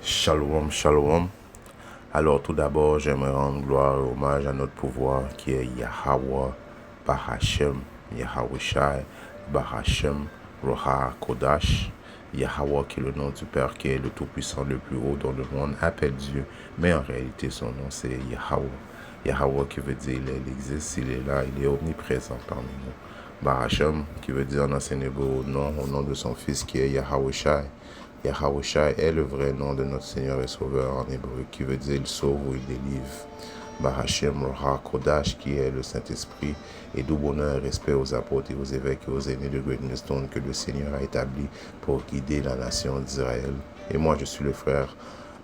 Shalom, shalom. Alors tout d'abord, j'aimerais rendre gloire et hommage à notre pouvoir qui est Yahweh, Bahashem, Yahweh Shai, Bahashem, Roha Kodash. Yahweh qui est le nom du Père, qui est le Tout-Puissant, le plus haut dont le monde appelle Dieu. Mais en réalité, son nom c'est Yahweh. Yahweh qui veut dire il existe, il est là, il est omniprésent parmi nous. Bahashem qui veut dire en ancien hébreu au nom de son fils qui est Yahweh Shai. Yahweh Shai est le vrai nom de notre Seigneur et Sauveur en hébreu, qui veut dire il sauve ou il délivre. Bahashem Roha Kodash, qui est le Saint-Esprit, et double honneur et respect aux apôtres et aux évêques et aux aînés de Great Millstone que le Seigneur a établi pour guider la nation d'Israël. Et moi, je suis le frère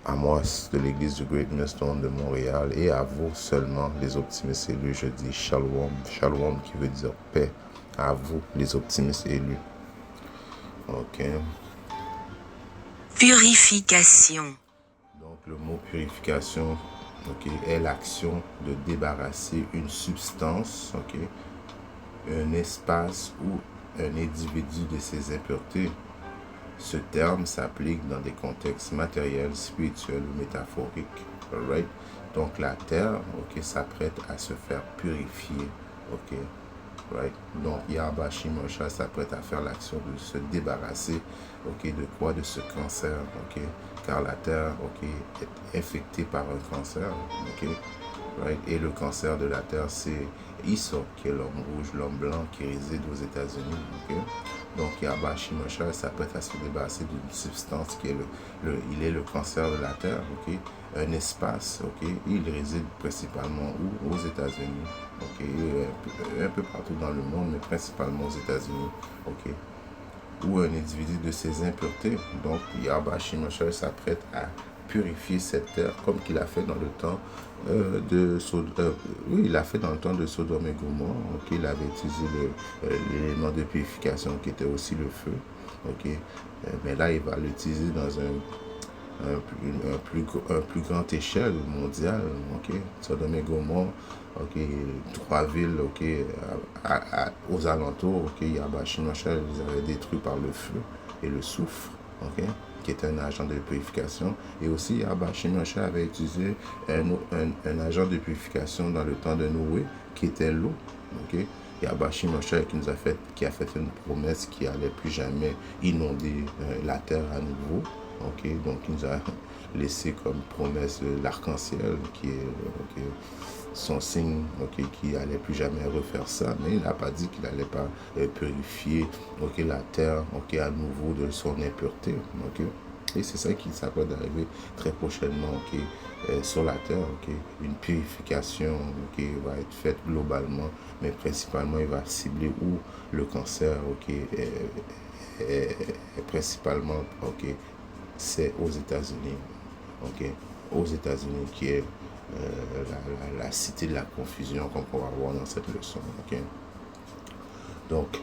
Amos de l'église du Great Millstone de Montréal, et à vous seulement, les optimistes élus, je dis Shalom, Shalom qui veut dire paix. À vous, les optimistes élus. Ok. Purification. Donc le mot purification est l'action de débarrasser une substance, un espace ou un individu de ses impuretés. Ce terme s'applique dans des contextes matériels, spirituels ou métaphoriques. Right? Donc la terre s'apprête à se faire purifier. Right? Donc Yahweh Shimosha s'apprête à faire l'action de se débarrasser de quoi? De ce cancer. Car la terre est infectée par un cancer. Right? Et le cancer de la terre, c'est Esau, qui est l'homme rouge, l'homme blanc qui réside aux États-Unis. Donc Yahweh Shimosha s'apprête à se débarrasser d'une substance qui est il est le cancer de la terre. Un espace. Il réside principalement où? Aux États-Unis. Un peu partout dans le monde, mais principalement aux États-Unis. Ou un individu de ses impuretés. Donc Yahweh Shimosha s'apprête à purifier cette terre comme qu'il a fait dans le temps de Sodome et Gomorrhe. Il avait utilisé l'élément de purification qui était aussi le feu. Mais là, il va l'utiliser dans un plus grande échelle mondiale. Sodome et Gomorrhe, trois villes aux alentours, Yahweh Shimosha les avait détruits par le feu et le soufre, qui est un agent de purification. Et aussi Yahweh Shimosha avait utilisé un agent de purification dans le temps de Noé, qui était l'eau. Yahweh Shimosha qui a fait une promesse qui allait plus jamais inonder la terre à nouveau. Donc il nous a laissé comme promesse l'arc-en-ciel qui est son signe, qui allait plus jamais refaire ça, mais il n'a pas dit qu'il n'allait pas purifier la terre à nouveau de son impureté. Et c'est ça qui s'apprête d'arriver très prochainement sur la terre. Une purification va être faite globalement, mais principalement il va cibler où le cancer est principalement c'est aux États-Unis. Aux États-Unis, qui est la cité de la confusion, comme on va voir dans cette leçon. Donc,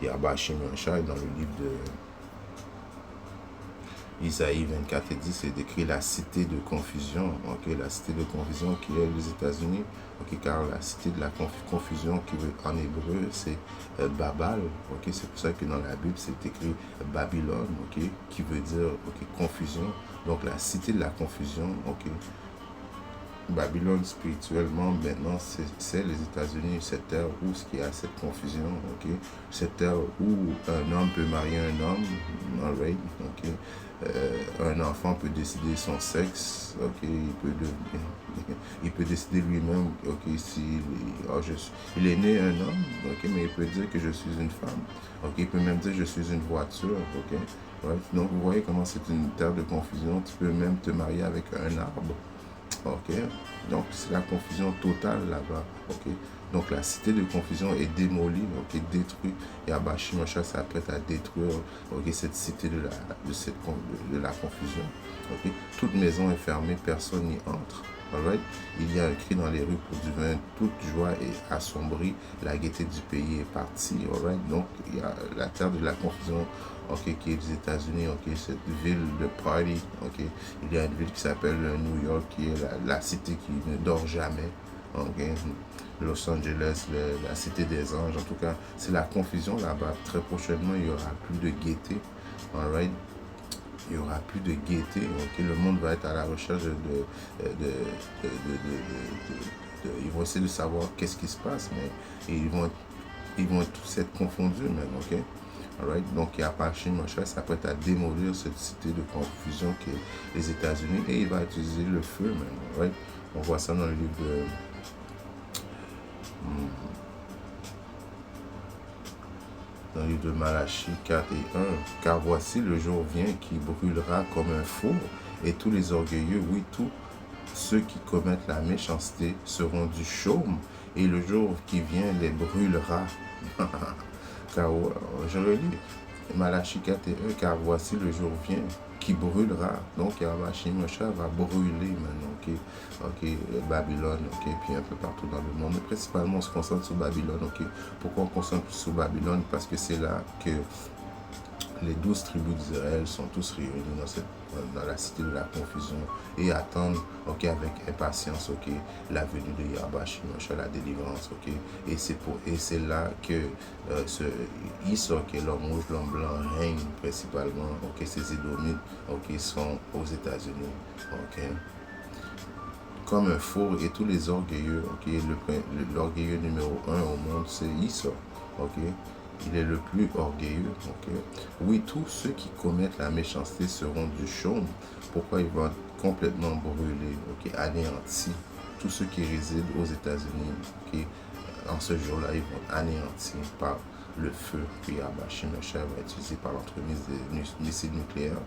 Yahweh Shimosha, dans le livre de Isaïe 24 et 10, c'est décrit la cité de confusion. La cité de confusion qui est les États-Unis. Car la cité de la confusion qui veut, en hébreu, c'est Babal. C'est pour ça que dans la Bible, c'est écrit Babylone, qui veut dire confusion. Donc la cité de la confusion, Babylone spirituellement, maintenant, c'est les États-Unis, cette terre où il y a cette confusion, cette terre où un homme peut marier un homme, right? Un enfant peut décider son sexe, il peut décider lui-même, il est né un homme, mais il peut dire que je suis une femme, il peut même dire que je suis une voiture, right? Donc vous voyez comment c'est une terre de confusion. Tu peux même te marier avec un arbre. Donc c'est la confusion totale là-bas. Donc la cité de confusion est démolie, détruite. Et Yahweh Shimosha s'apprête à détruire cette cité de la confusion. Toute maison est fermée, personne n'y entre. Alright? Il y a un cri dans les rues pour du vin, toute joie est assombrie, la gaieté du pays est partie. Alright? Donc il y a la terre de la confusion qui est des États-Unis, cette ville de party. Il y a une ville qui s'appelle New York, qui est la cité qui ne dort jamais. Los Angeles, la cité des anges. En tout cas, c'est la confusion là-bas. Très prochainement, il n'y aura plus de gaieté. Alright? il n'y aura plus de gaieté. Ok, le monde va être à la recherche ils vont essayer de savoir qu'est-ce qui se passe, mais ils vont tous être confondus même. Ok, alright. Donc Yahweh Moshe s'apprête à démolir cette cité de confusion qui est les États-Unis et il va utiliser le feu même. Alright. On voit ça dans le livre de Malachie 4 et 1. Car voici le jour vient qui brûlera comme un four, et tous les orgueilleux, oui, tous ceux qui commettent la méchanceté seront du chaume, et le jour qui vient les brûlera. Car, je relis, Malachie 4 et 1, car voici le jour vient qui brûlera. Donc Yahweh Moshe va brûler maintenant, ok, Babylone, ok, puis un peu partout dans le monde. Mais principalement, on se concentre sur Babylone, ok. Pourquoi on se concentre sur Babylone? Parce que c'est là que les 12 tribus d'Israël sont tous réunis dans la cité de la confusion et attendent, ok, avec impatience, ok, la venue de Yahweh Moshe, la délivrance, ok. Et c'est là que ce Issa, qui est l'homme rouge, l'homme blanc, règne principalement, ok. Ces Édomites, ok, sont aux États-Unis, ok. Comme un four, et tous les orgueilleux, ok. L'orgueilleux numéro 1 au monde, c'est Issa, ok. Il est le plus orgueilleux. Okay? Oui, tous ceux qui commettent la méchanceté seront du chaume. Pourquoi ils vont être complètement brûlés, okay? Anéantis. Tous ceux qui résident aux États-Unis, okay? En ce jour-là, ils vont être anéantis par le feu que Yahweh Moshe va utiliser par l'entremise des missiles nucléaires.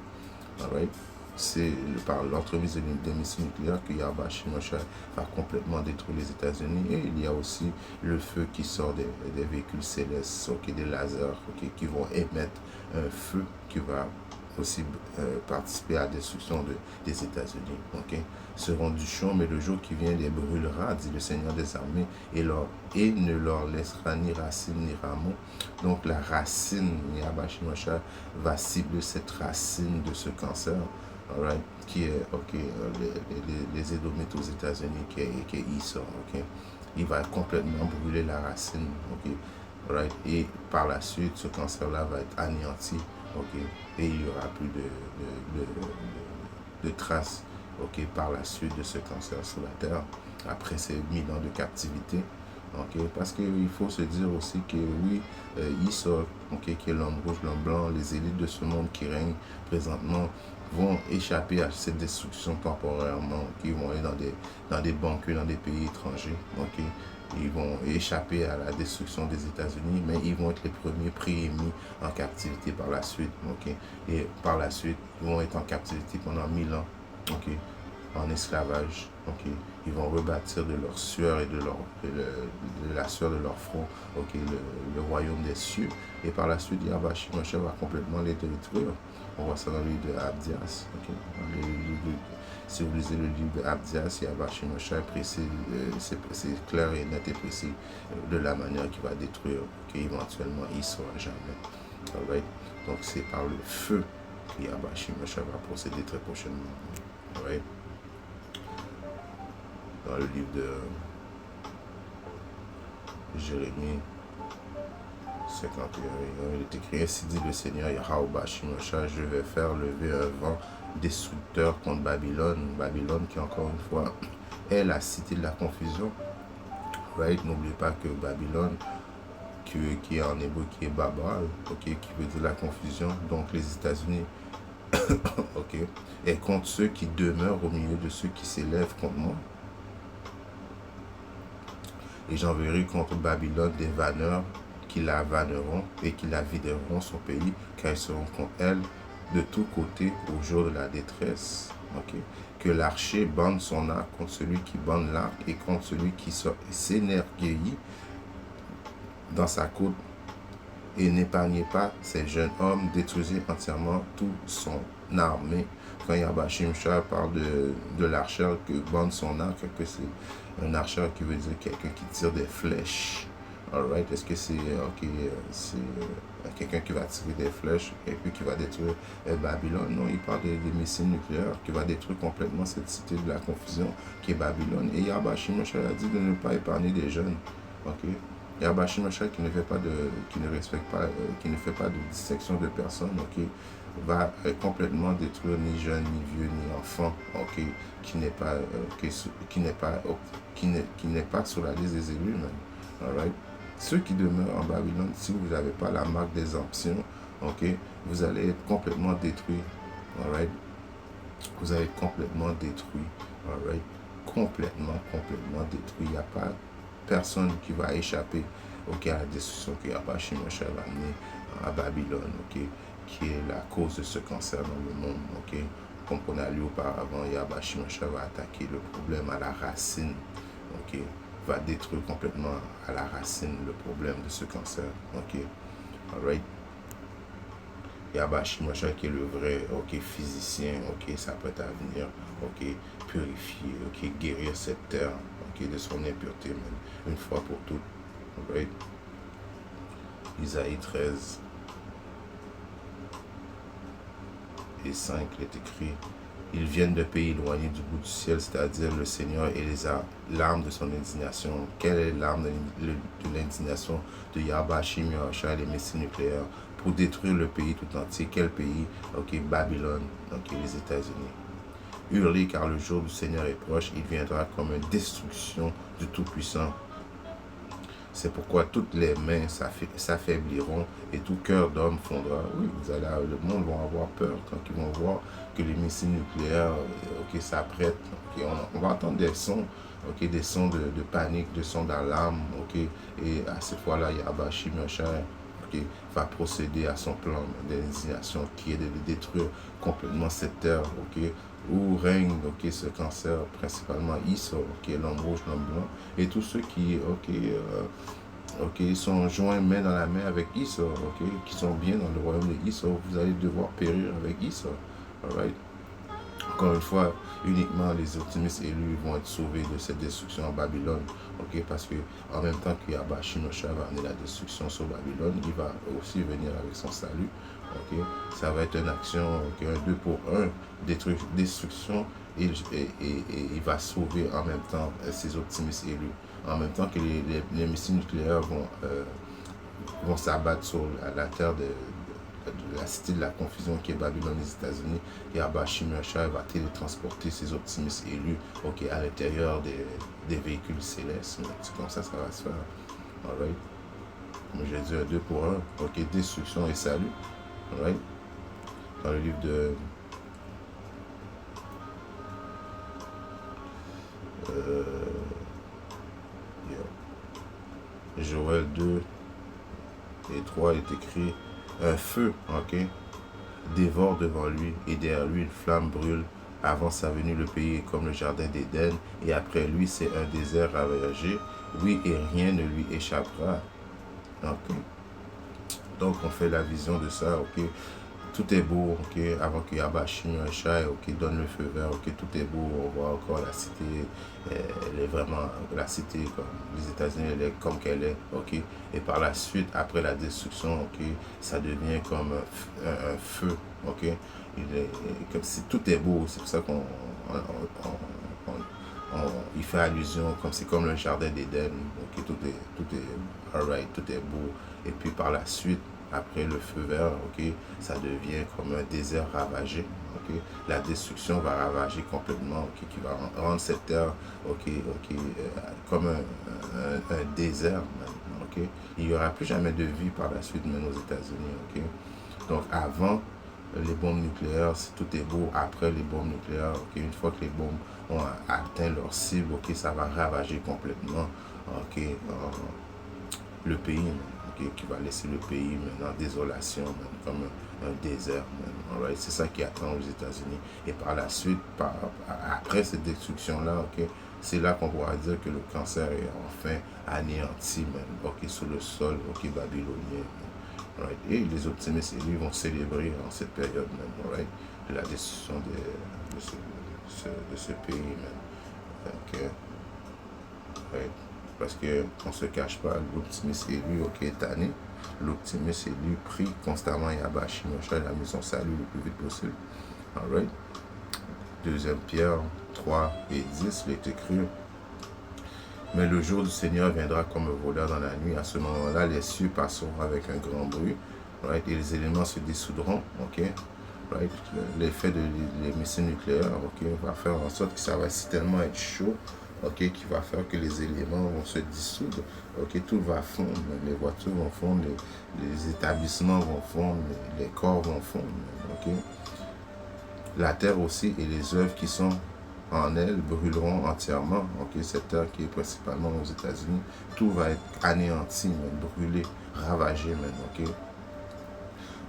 Alright? C'est par l'entremise des missiles nucléaires que Yahweh Moshe va complètement détruire les États-Unis. Et il y a aussi le feu qui sort des véhicules célestes, okay, des lasers, okay, qui vont émettre un feu qui va aussi participer à la destruction des États-Unis. Okay? Seront du chaume, mais le jour qui vient les brûlera, dit le Seigneur des armées, et ne leur laissera ni racine ni rameau. Donc la racine, Yahweh Moshe va cibler cette racine de ce cancer. Alright, qui est les Édomites aux États-Unis, qui est Issa, ok. Il va complètement brûler la racine, ok. Alright, et par la suite, ce cancer-là va être anéanti, ok. Et il n'y aura plus de traces, ok, par la suite de ce cancer sur la terre, après ces 1000 ans de captivité. Okay, parce qu'il faut se dire aussi que oui, Issa, okay, qui est l'homme rouge, l'homme blanc, les élites de ce monde qui règnent présentement vont échapper à cette destruction temporairement, qui vont aller dans des banques, dans des pays étrangers. Okay. Ils vont échapper à la destruction des États-Unis, mais ils vont être les premiers préémis en captivité par la suite. Okay. Et par la suite, ils vont être en captivité pendant 1000 ans. Okay. En esclavage, okay. Ils vont rebâtir de leur sueur et de la sueur de leur front, okay, le royaume des cieux. Et par la suite, Yahweh Moshe va complètement les détruire. On voit ça dans le livre de Abdias. Okay. Si vous lisez le livre de Abdias, Yahweh Moshe est précis, c'est clair et net et précis de la manière qu'il va détruire, okay, éventuellement il ne sera jamais. Alright? Donc c'est par le feu que Yahweh Moshe va procéder très prochainement. Alright? Dans le livre de Jérémie 51, il est écrit: ainsi dit le Seigneur Yahweh Moshe, je vais faire lever un vent destructeur contre Babylone. Babylone qui, encore une fois, est la cité de la confusion. Right? N'oubliez pas que Babylone, qui est en hébreu, qui est Babal, okay, qui veut dire la confusion, donc les États-Unis, okay, et contre ceux qui demeurent au milieu de ceux qui s'élèvent contre moi. Et j'enverrai contre Babylone des vanneurs qui la vanneront et qui la videront son pays, car ils seront contre elle de tous côtés au jour de la détresse. Okay. Que l'archer bande son arc contre celui qui bande l'arc et contre celui qui s'énergueillit dans sa côte, et n'épargnez pas ces jeunes hommes, détruisez entièrement tout son armée. Quand Yahweh Moshe parle de l'archère que bande son arc, que c'est un archère qui veut dire quelqu'un qui tire des flèches. Alright, est-ce que c'est quelqu'un qui va tirer des flèches et puis qui va détruire Babylone? Non, il parle des missiles nucléaires qui va détruire complètement cette cité de la confusion qui est Babylone. Et Yahweh Moshe a dit de ne pas épargner des jeunes. Ok. Yahweh Moshe qui ne fait pas de dissection de personnes, ok. va complètement détruire ni jeune, ni vieux, ni enfant, ok, qui n'est pas, qui n'est pas sur la liste des élus, même. Alright? Ceux qui demeurent en Babylone, si vous n'avez pas la marque d'exemption, ok, vous allez être complètement détruit. Alright? Vous allez être complètement détruit. Alright? Complètement détruit. Il n'y a pas personne qui va échapper, ok, à la destruction que Yahweh Moshe va amener à Babylone, ok, qui est la cause de ce cancer dans le monde, ok. Comme on a lu auparavant, Yahweh Moshe va attaquer le problème à la racine, ok, va détruire complètement à la racine le problème de ce cancer, ok. Alright. Yahweh Moshe qui est le vrai, ok, physicien, ok, s'apprête à venir, ok, purifier, ok, guérir cette terre, ok, de son impureté, même, une fois pour toutes. Right? Isaïe 13 et 5 est écrit: ils viennent de pays éloignés du bout du ciel, c'est-à-dire le Seigneur et l'arme de son indignation. Quelle est l'arme de l'indignation de Yahweh Shimyacha et les messies nucléaires pour détruire le pays tout entier? Quel pays? Ok, Babylone, ok, les États-Unis. Hurlez car le jour du Seigneur est proche, il viendra comme une destruction du Tout-Puissant. C'est pourquoi toutes les mains s'affaibliront et tout cœur d'homme fondra. Oui, le monde va avoir peur quand ils vont voir que les missiles nucléaires s'apprêtent. On va entendre des sons, des sons de panique, des sons d'alarme. Et à cette fois-là, Yahweh Shimyacha va procéder à son plan d'indignation qui est de détruire complètement cette terre. Où règne ce cancer, principalement Isor, l'homme rouge, l'homme blanc, et tous ceux qui sont joints main dans la main avec Isor, qui sont bien dans le royaume de Isor, vous allez devoir périr avec Isor. Alright? Encore une fois, uniquement les optimistes élus vont être sauvés de cette destruction en Babylone, parce que en même temps que Yahweh Shimyacha va amener la destruction sur Babylone, il va aussi venir avec son salut. Ça va être une action, un 2 pour 1, destruction, et il va sauver en même temps ces optimistes élus. En même temps que les missiles nucléaires vont s'abattre sur la terre de la cité de la confusion qui est Babylone, les États-Unis, et Yahweh Shimyacha va télétransporter ces optimistes élus à l'intérieur des véhicules célestes. C'est comme ça va se faire. Alright? Comme j'ai dit, un 2 pour 1, destruction et salut. Alright? Dans le livre de Joël 2 et 3 est écrit: un feu, dévore devant lui, et derrière lui une flamme brûle. Avant sa venue, le pays est comme le jardin d'Éden, et après lui, c'est un désert ravagé. Oui, et rien ne lui échappera. Donc, on fait la vision de ça, tout est beau, avant que Yahweh Shimyacha donne le feu vert, tout est beau, on voit encore la cité, elle est vraiment, la cité, comme les États-Unis, elle est comme qu'elle est, et par la suite, après la destruction, ça devient comme un feu, comme si tout est beau, c'est pour ça qu'on il fait allusion, comme c'est comme le jardin d'Éden, tout est alright, tout est beau, et puis par la suite, après le feu vert, ça devient comme un désert ravagé. La destruction va ravager complètement, qui va rendre cette terre comme un désert. Même, il n'y aura plus jamais de vie par la suite, même aux États-Unis. Donc avant les bombes nucléaires, tout est beau. Après les bombes nucléaires, une fois que les bombes ont atteint leur cible, ça va ravager complètement le pays. Qui va laisser le pays en désolation, comme un désert. Right? C'est ça qui attend aux États-Unis. Et par la suite, après cette destruction-là, c'est là qu'on pourra dire que le cancer est enfin anéanti, sur le sol babylonien. Right? Et les optimistes élus vont célébrer en cette période même, right? La destruction de ce pays. Même. Right? Parce qu'on ne se cache pas, l'optimiste élu est tanné. L'optimiste élu prie constamment Yahweh Shimyacha, il a mis son salut le plus vite possible. Alright. 2 Pierre 3 et 10, il est écrit: mais le jour du Seigneur viendra comme un voleur dans la nuit. À ce moment-là, les cieux passeront avec un grand bruit. Right? Et les éléments se dissoudront. right? L'effet des missiles nucléaires, ok, va faire en sorte que ça va si tellement être chaud, ok, qui va faire que les éléments vont se dissoudre, ok, tout va fondre, les voitures vont fondre, les établissements vont fondre, les corps vont fondre, ok. La terre aussi et les œuvres qui sont en elle brûleront entièrement, ok, cette terre qui est principalement aux États-Unis, tout va être anéanti, brûlé, ravagé, ok.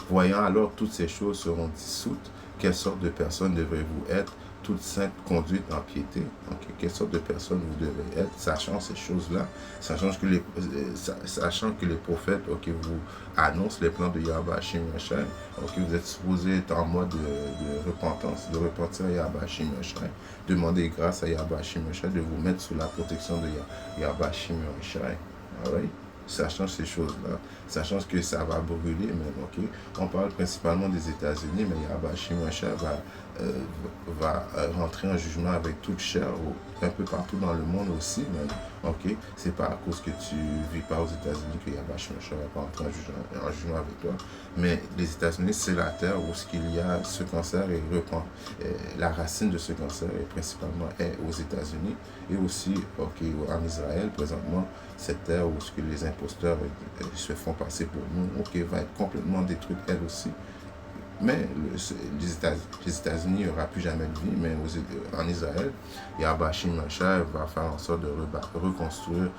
Voyant alors toutes ces choses seront dissoutes, quelle sorte de personne devrez-vous être, toute sainte conduite en piété? Okay. Quelle sorte de personne vous devez être, sachant ces choses-là, sachant que les prophètes, ok, vous annoncent les plans de Yahweh Hashem Yahshua, ok, vous êtes supposé être en mode de repentance, de repentir à Yahweh Hashem Yahshua, demander grâce à Yahweh Hashem Yahshua de vous mettre sous la protection de Yahweh Hashem Yahshua. All right? Sachant ces choses-là, sachant que ça va brûler même, ok. On parle principalement des États-Unis, mais Yahweh Hashem Yahshua va rentrer en jugement avec toute chair, un peu partout dans le monde aussi, même, ok. C'est pas à cause que tu vis pas aux États-Unis que Yahweh Hashem Yahshua va pas rentrer en jugement avec toi. Mais les États-Unis, c'est la terre où ce qu'il y a ce cancer et la racine de ce cancer est principalement aux États-Unis et aussi, ok, en Israël présentement. Cette terre où ce que les imposteurs se font passer pour nous, ok, va être complètement détruite elle aussi. Mais les États-Unis, il n'y aura plus jamais de vie, mais en Israël, Yahweh Hashem Yahshua va faire en sorte de reconstruire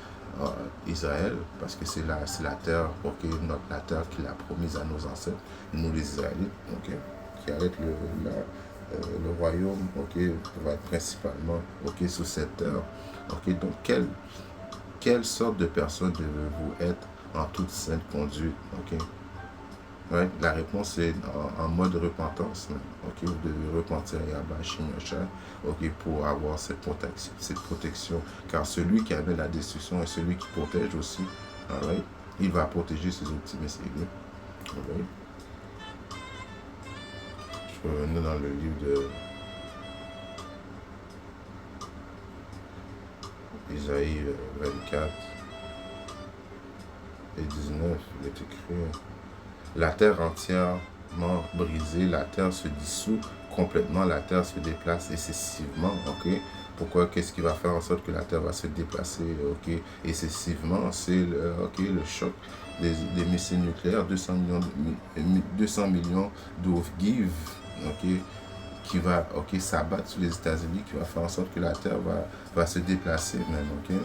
Israël, parce que c'est la terre, ok, la terre qu'il a promise à nos ancêtres, nous les Israélites, ok, qui allait être le royaume, ok, va être principalement, ok, sous cette terre, ok. Donc quelle sorte de personne devez-vous être en toute sainte conduite, ok? Ouais, la réponse est en mode repentance, ok? Vous devez repentir à Yahweh Hashem Yahshua, ok, pour avoir cette protection, car celui qui amène la destruction est celui qui protège aussi, right? Il va protéger ses optimistes aiguës, right? Je peux revenir dans le livre de Isaïe 24 et 19, il est écrit: la terre entièrement brisée, la terre se dissout complètement, la terre se déplace excessivement, ok. Pourquoi? Qu'est-ce qui va faire en sorte que la terre va se déplacer, ok, excessivement? C'est le choc des missiles nucléaires, 200 millions d'ogives, ok, qui va, ok, s'abattre sur les États-Unis, qui va faire en sorte que la terre va se déplacer même, ok.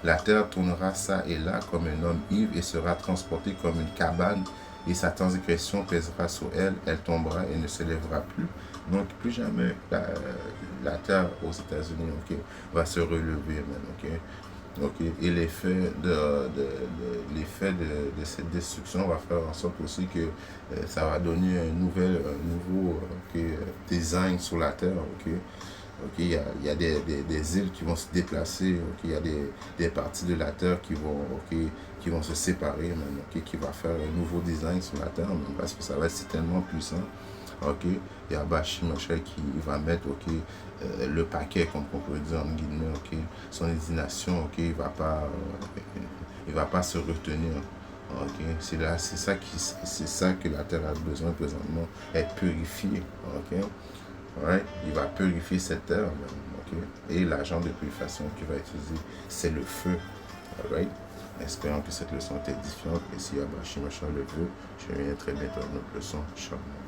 La terre tournera ça et là comme un homme ivre et sera transportée comme une cabane, et sa transgression pèsera sur elle, elle tombera et ne se lèvera plus. Donc plus jamais la terre aux États-Unis, ok, va se relever même, ok. Okay. Et l'effet de cette destruction va faire en sorte aussi que ça va donner un nouveau design sur la terre, ok. Okay, il y a des îles qui vont se déplacer, okay, il y a des parties de la terre qui vont se séparer, même, okay, qui va faire un nouveau design sur la terre, même, parce que ça va être tellement puissant. Ok, il y a Hashem Yahshua qui va mettre, ok, le paquet, comme on peut dire en guillemets, ok, son indignation, ok, il va pas se retenir. Ok, c'est ça que la terre a besoin présentement, être purifiée. Ok. Right? Il va purifier cette terre, okay? Et l'agent de purification qu'il va utiliser, c'est le feu. Right? Espérons que cette leçon est édifiante. Et si Yahweh Hashem le veut, je reviens très bientôt à notre leçon. Shalom.